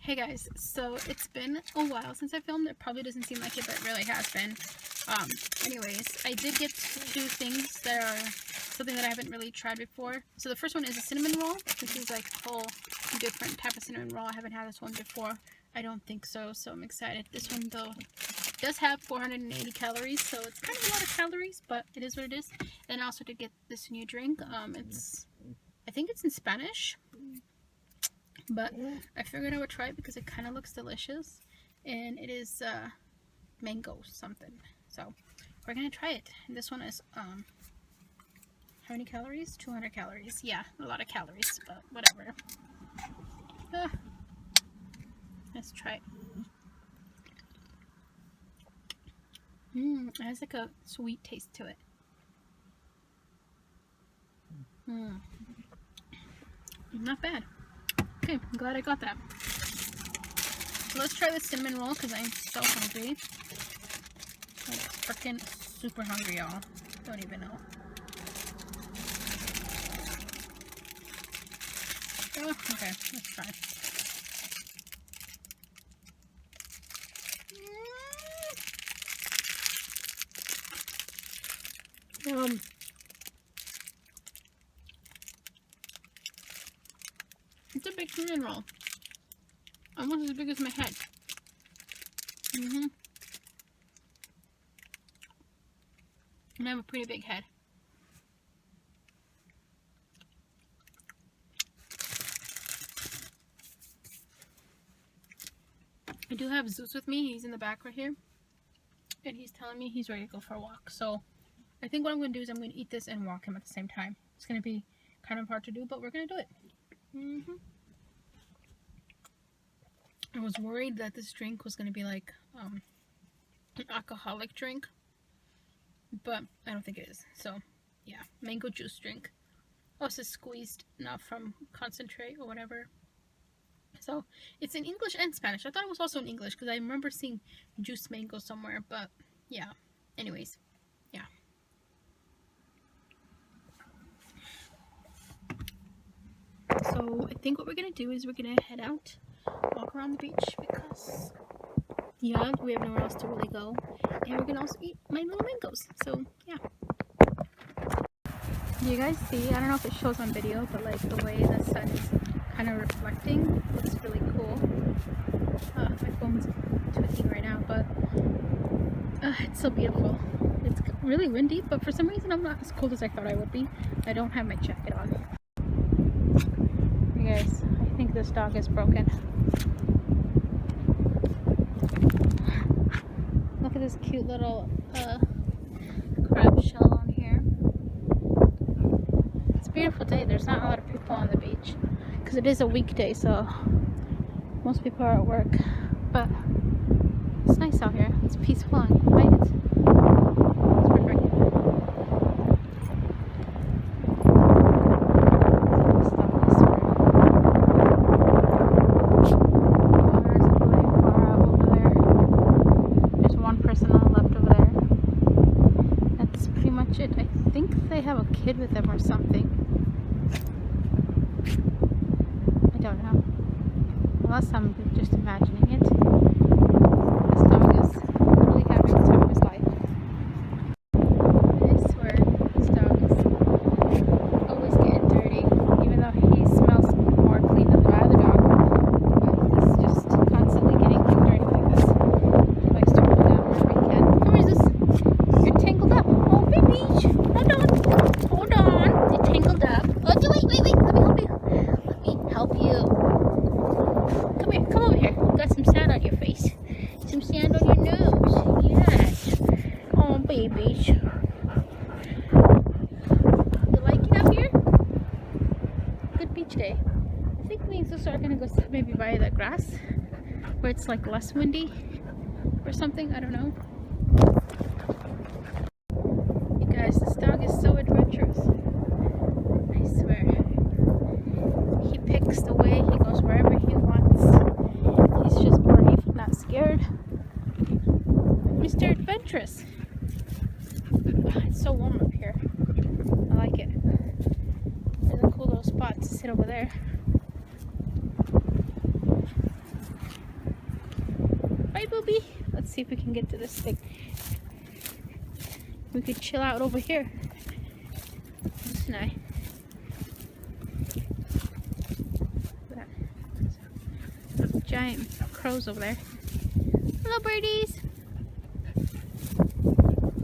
Hey guys, so it's been a while since I filmed. It probably doesn't seem like it, but it really has been. Anyways, I did get to do things that are something that I haven't really tried before. So the first one is a cinnamon roll. This is like a whole different type of cinnamon roll. I haven't had this one before. I don't think so, so I'm excited. This one though does have 480 calories, so it's kind of a lot of calories, but it is what it is. And I also did get this new drink. I think it's in Spanish. But I figured I would try it because it kind of looks delicious, and it is mango something. So we're gonna try it. And this one is how many calories? 200 calories. Yeah, a lot of calories, but whatever. Let's try it. It has like a sweet taste to it. Not bad. Okay, I'm glad I got that. So let's try the cinnamon roll because I'm so hungry. I'm freaking super hungry, y'all. Don't even know. Oh, okay, let's try. It's a big cinnamon roll. Almost as big as my head. And I have a pretty big head. I do have Zeus with me. He's in the back right here. And he's telling me he's ready to go for a walk. So I think what I'm going to do is I'm going to eat this and walk him at the same time. It's going to be kind of hard to do, but we're going to do it. I was worried that this drink was going to be like an alcoholic drink, but I don't think it is. So yeah, mango juice drink. Oh, it says squeezed, not from concentrate or whatever. So it's in English and Spanish. I thought it was also in English because I remember seeing juice mango somewhere, but yeah. Anyways, yeah. So I think what we're gonna do is we're gonna head out, walk around the beach because yeah, we have nowhere else to really go, and we're gonna also eat my little mangoes. So yeah. Do you guys see? I don't know if it shows on video, but like the way the sun is kind of reflecting looks really cool. My phone's tweaking right now, but it's so beautiful. It's really windy, but for some reason I'm not as cold as I thought I would be. I don't have my jacket on. You guys, I think this dog is broken. Look at this cute little crab shell on here. It's a beautiful day. There's not a lot of people on the beach because it is a weekday, so most people are at work. But it's nice out here. It's peaceful and quiet. It's perfect. I think they have a kid with them or something. I don't know. Unless I'm just imagining it. This dog is really having the time of his life. I swear, this dog is always getting dirty, even though he smells more clean than the other dog. But he's just constantly getting dirty like this. He likes to roll down wherever he can. Come here, Zeus. You're tangled up. Oh, baby. Hold on. You're tangled up. Oh, wait. Let me help you. Let me help you. Come here. Come over here. You got some sand on your face. Some sand on your nose. Yes. Oh, babies. You like it out here? Good beach day. I think me and sister are going to go maybe by the grass where it's like less windy or something. I don't know. This dog is so adventurous. I swear. He picks the way, he goes wherever he wants. He's just brave, not scared. Mr. Adventurous. It's so warm up here. I like it. There's a cool little spot to sit over there. Booby. Let's see if we can get to this thing. We could chill out over here. This and I. Giant crows over there. Hello, birdies.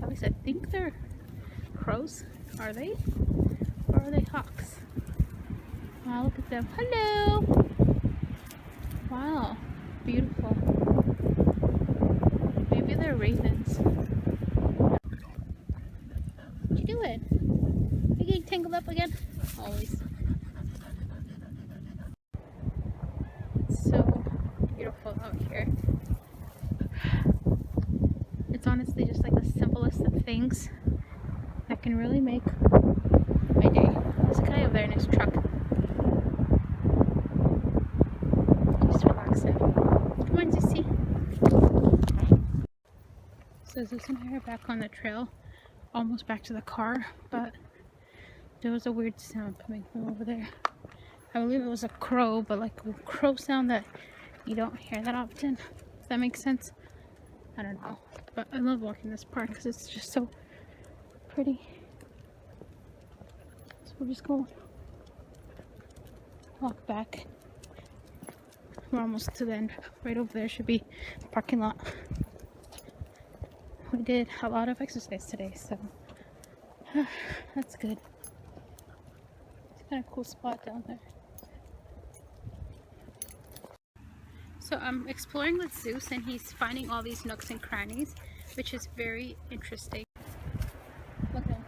At least I think they're crows. Are they? Or are they hawks? Wow, look at them. Hello. Wow, beautiful. Maybe they're ravens. What you doing? You getting tangled up again? Always. It's so beautiful out here. It's honestly just like the simplest of things that can really make my day. There's a guy over there in his truck. Just relaxing. Come on, Sissy. So this one here back on the trail, almost back to the car, but there was a weird sound coming from over there. I believe it was a crow, but like a crow sound that you don't hear that often. If that makes sense. I don't know. But I love walking this park because it's just so pretty. So we're just going to walk back. We're almost to the end. Right over there should be the parking lot. We did a lot of exercise today, so that's good. It's kind of a cool spot down there. So I'm exploring with Zeus and he's finding all these nooks and crannies, which is very interesting. Look at him.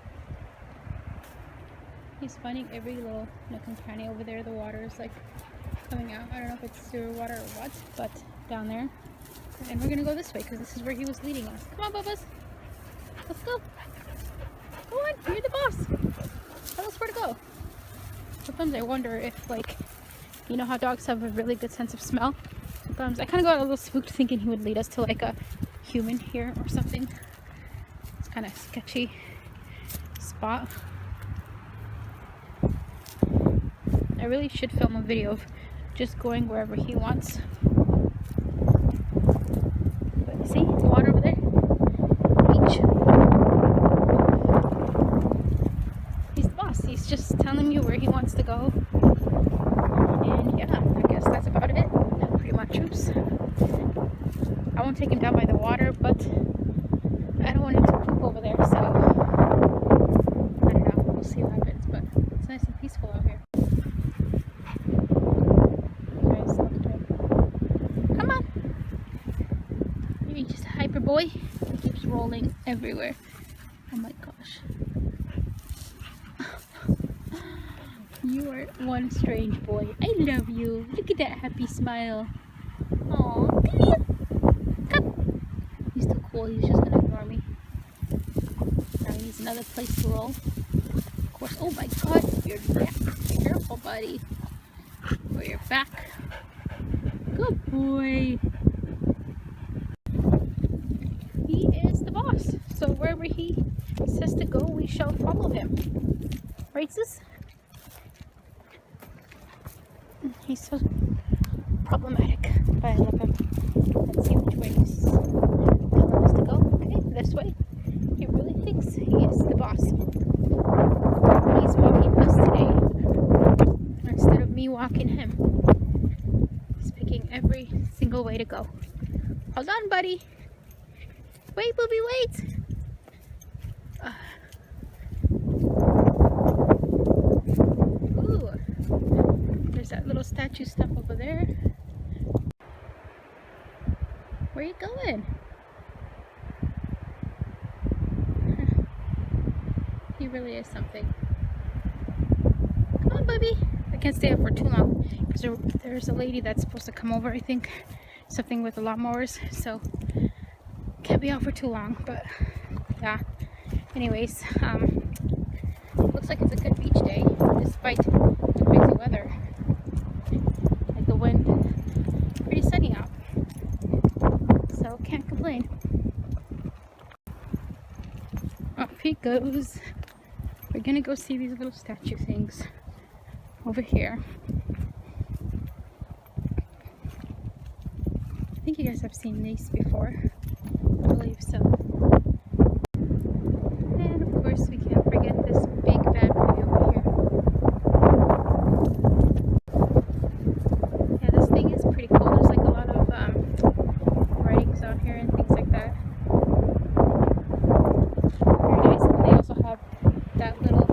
He's finding every little nook and cranny over there. The water is like coming out. I don't know if it's sewer water or what, but down there. And we're gonna go this way because this is where he was leading us. Come on, Bubba's. Let's go. Go on, you're the boss. Tell us where to go. Sometimes I wonder if, like, you know how dogs have a really good sense of smell? Sometimes I kind of got a little spooked thinking he would lead us to like a human here or something. It's kind of sketchy spot. I really should film a video of just going wherever he wants. But see, the water over there. Beach. He's the boss. He's just telling you where he wants to go. And yeah, I guess that's about it. Pretty much. Oops. I won't take him down by the water, but I don't want him to poop over there, so I don't know. We'll see what happens, but it's nice and peaceful out here. Come on. You're just a hyper boy. He keeps rolling everywhere. Oh my gosh. You are one strange boy. I love you. Look at that happy smile. Aw, come here. Come. He's too cool. He's just gonna ignore me. Now he needs another place to roll. Of course. Oh my god, your neck. Be careful, buddy. Or your back. Good boy. He is the boss. So wherever he says to go, we shall follow him. Right, sis? He's so problematic, but I love him. Let's see which way he's telling us to go. Okay, this way. He really thinks he is the boss. He's walking us today instead of me walking him. He's picking every single way to go. Hold on, buddy. Wait, Booby, wait. Ooh. There's that little statue stuff over there. Where are you going? He really is something. Come on, Bubby. I can't stay up for too long because there's a lady that's supposed to come over, I think. Something with the lawnmowers, so can't be out for too long, but yeah. Anyways, looks like it's a good beach day despite the crazy weather. Like the wind, pretty sunny out, so can't complain. Off he goes. We're gonna go see these little statue things over here. think you guys have seen these before. I believe so. And of course we can't forget this big bad boy over here. Yeah, this thing is pretty cool. There's like a lot of writings on here and things like that. Very nice. And they also have that little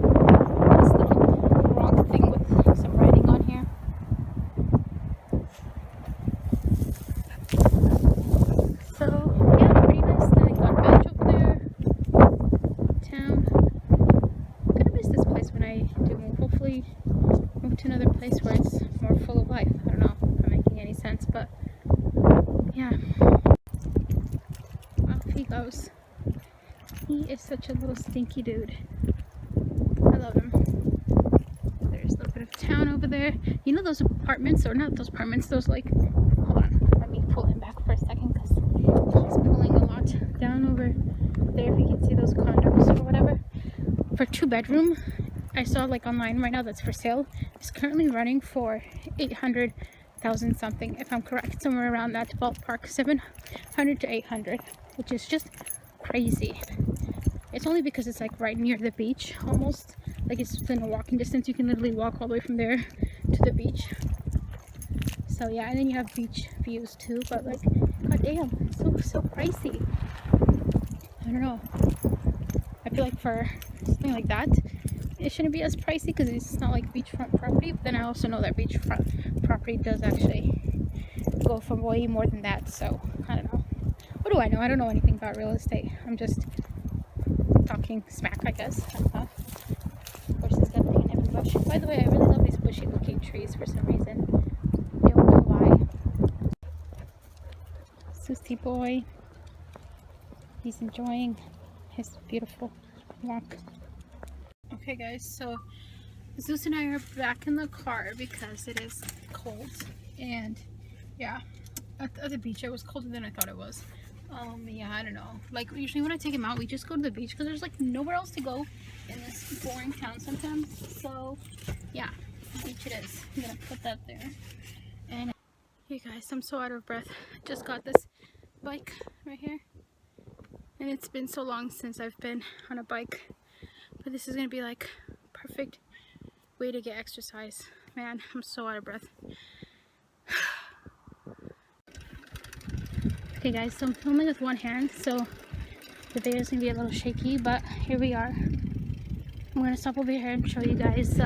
rock thing with some writing on here. So yeah, pretty nice. Then they got a bench over there. Town. I'm gonna miss this place when I do move. Hopefully move to another place where it's more full of life. I don't know if I'm making any sense, but yeah. Off he goes. He is such a little stinky dude. I love him. There's a little bit of town over there. You know those apartments, or not those apartments, those like, hold on, let me pull him back for a second because he's pulling a lot. Down over there, if you can see those condos or whatever. For 2-bedroom, I saw like online right now that's for sale. It's currently running for 800,000 something, if I'm correct, somewhere around that ballpark, 700 to 800, which is just crazy. It's only because it's like right near the beach, almost like it's within a walking distance. You can literally walk all the way from there to the beach. So yeah, and then you have beach views too, but like, god damn, it's so pricey. I don't know, I feel like for something like that it shouldn't be as pricey because it's not like beachfront property, but then I also know that beachfront property does actually go for way more than that. So I don't know, what do I know? I don't know anything about real estate. I'm just talking smack, I guess. Of course, it's got paint every bush. By the way, I really love these bushy looking trees for some reason. Don't know why. Susie boy, he's enjoying his beautiful walk. Okay guys, so Zeus and I are back in the car because it is cold, and yeah, at the beach it was colder than I thought it was. Yeah, I don't know, like usually when I take him out we just go to the beach because there's like nowhere else to go in this boring town sometimes. So yeah, the beach it is. I'm gonna put that there. And hey guys, I'm so out of breath. Just got this bike right here, and it's been so long since I've been on a bike, but this is gonna be like perfect way to get exercise. Man, I'm so out of breath. Okay guys, so I'm filming with one hand, so the video is gonna be a little shaky, but here we are. I'm gonna stop over here and show you guys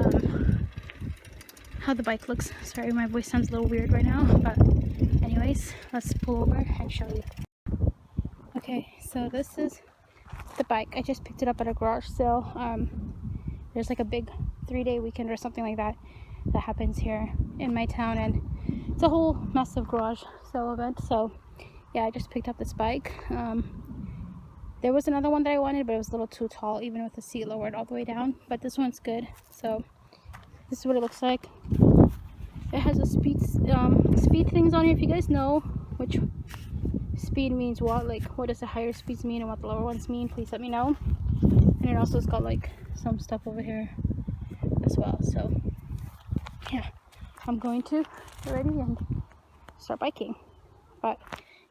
how the bike looks. Sorry, my voice sounds a little weird right now, but anyways, let's pull over and show you. Okay, so this is the bike. I just picked it up at a garage sale. There's like a big 3-day weekend or something like that that happens here in my town, and it's a whole massive garage sale event. So yeah, I just picked up this bike. There was another one that I wanted, but it was a little too tall, even with the seat lowered all the way down. But this one's good. So this is what it looks like. It has a speed things on here. If you guys know which speed means what, like what does the higher speeds mean and what the lower ones mean, please let me know. And it also has got like some stuff over here as well. So yeah, I'm going to get ready and start biking. But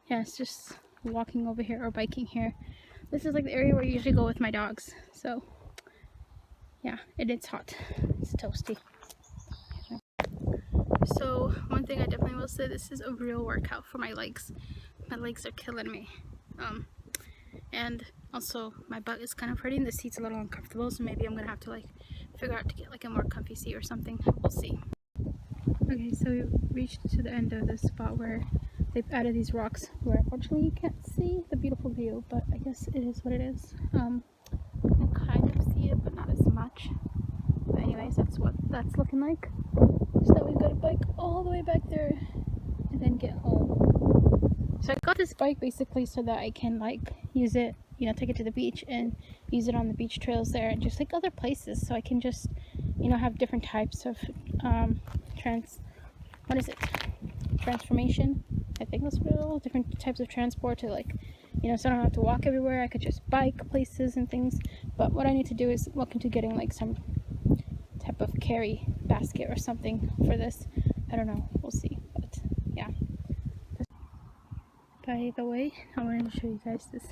yeah, it's just walking over here or biking here. This is like the area where I usually go with my dogs. So yeah, it's hot, it's toasty. So one thing I definitely will say, this is a real workout for my legs. My legs are killing me. And also my butt is kind of hurting. The seat's a little uncomfortable, so maybe I'm gonna have to like figure out to get like a more comfy seat or something. We'll see. Okay, so we reached to the end of this spot where they've added these rocks where unfortunately you can't see the beautiful view, but I guess it is what it is. You can kind of see it, but not as much. But anyways, that's what that's looking like. So now we've got a bike all the way back there and then get home. So I got this bike basically so that I can like use it, you know, take it to the beach and use it on the beach trails there and just like other places. So I can just, you know, have different types of transformation. I think that's what it is. Different types of transport to like, you know, so I don't have to walk everywhere. I could just bike places and things. But what I need to do is look into getting like some type of carry basket or something for this. I don't know. We'll see. But yeah. By the way, I wanted to show you guys this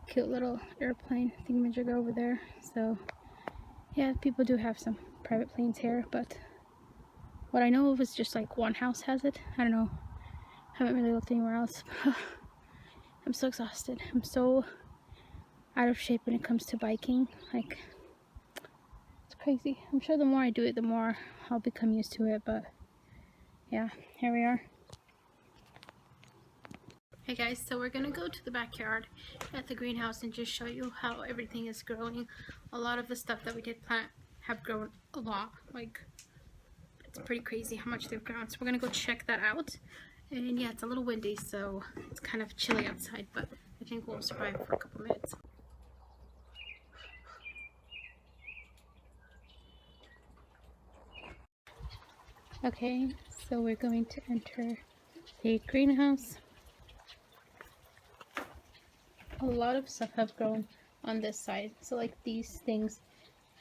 cute little airplane thingamajigger over there. So yeah, people do have some private planes here, but what I know of is just like one house has it. I don't know, haven't really looked anywhere else. I'm so exhausted. I'm so out of shape when it comes to biking. Like, it's crazy. I'm sure the more I do it, the more I'll become used to it, but yeah, here we are. Hey guys, so we're gonna go to the backyard at the greenhouse and just show you how everything is growing. A lot of the stuff that we did plant have grown a lot. Like, it's pretty crazy how much they've grown. So we're gonna go check that out. And yeah, it's a little windy, so it's kind of chilly outside, but I think we'll survive for a couple minutes. Okay, so we're going to enter the greenhouse. A lot of stuff have grown on this side. So like these things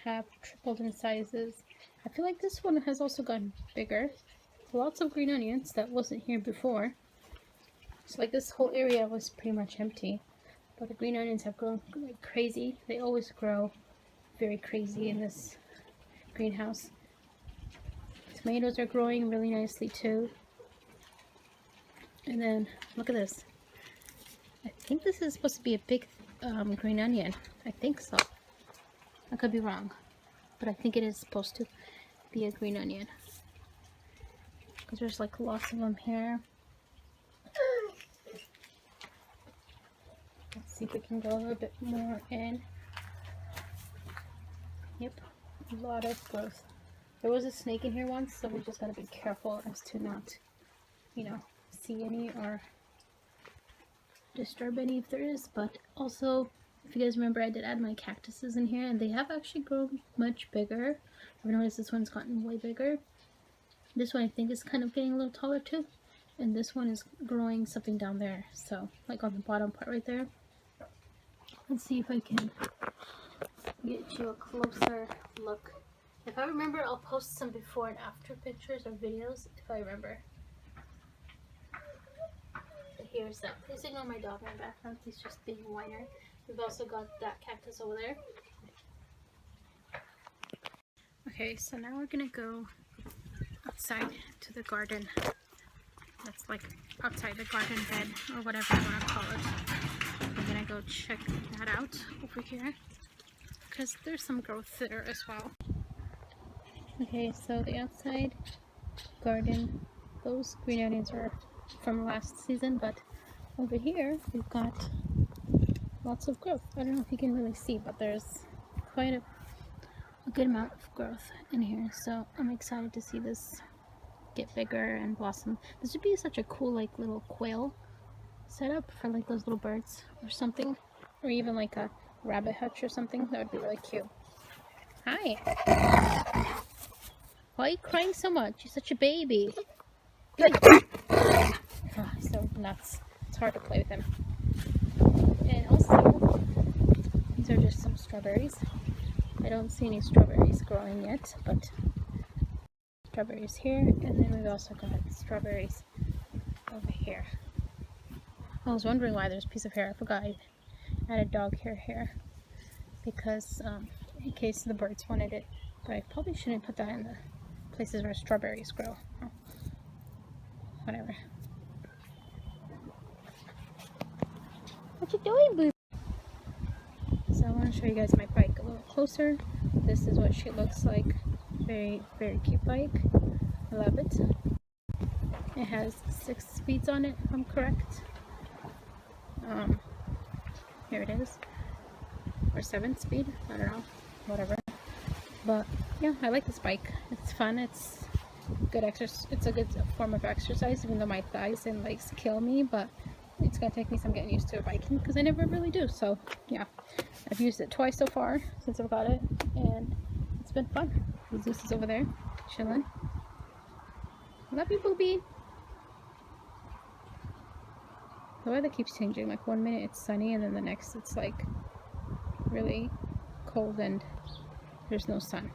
have tripled in sizes. I feel like this one has also gotten bigger. Lots of green onions that wasn't here before. So like this whole area was pretty much empty. But the green onions have grown like crazy. They always grow very crazy in this greenhouse. Tomatoes are growing really nicely too. And then look at this. I think this is supposed to be a big green onion. I think so. I could be wrong, but I think it is supposed to be a green onion. Because there's like lots of them here. Let's see if we can go a little bit more in. Yep, a lot of growth. There was a snake in here once, so we just gotta be careful as to not, you know, see any or disturb any if there is. But also, if you guys remember, I did add my cactuses in here and they have actually grown much bigger. I've noticed this one's gotten way bigger. This one I think is kind of getting a little taller too, and this one is growing something down there, so like on the bottom part right there. Let's see if I can get you a closer look. If I remember, I'll post some before and after pictures or videos if I remember. Here's that. Please ignore my dog in the background. He's just being a whiner. We've also got that cactus over there. Okay, so now we're gonna go outside to the garden. That's like outside the garden bed or whatever you want to call it. We're gonna go check that out over here because there's some growth there as well. Okay, so the outside garden, those green onions are from last season, but over here we've got lots of growth. I don't know if you can really see, but there's quite a good amount of growth in here, so I'm excited to see this get bigger and blossom. This would be such a cool like little quail setup for like those little birds or something, or even like a rabbit hutch or something. That would be really cute. Hi. Why are you crying so much? You're such a baby. Oh, so nuts. It's hard to play with him. And also, these are just some strawberries. I don't see any strawberries growing yet, but strawberries here, and then we've also got strawberries over here. I was wondering why there's a piece of hair. I forgot I added dog hair here because in case the birds wanted it, but I probably shouldn't put that in the places where strawberries grow. Oh, whatever. What you doing, boo? So I want to show you guys my bike a little closer. This is what she looks like. Very, very cute bike. I love it. It has 6 speeds on it, if I'm correct. Here it is. Or 7 speed. I don't know. Whatever. But yeah, I like this bike. It's fun. It's good exercise. It's a good form of exercise, even though my thighs and legs kill me. But it's gonna take me some getting used to biking because I never really do. So yeah, I've used it twice so far since I've got it, and it's been fun. Zeus is over there chilling. Love you, booby. The weather keeps changing. Like 1 minute it's sunny, and then the next it's like really cold and there's no sun.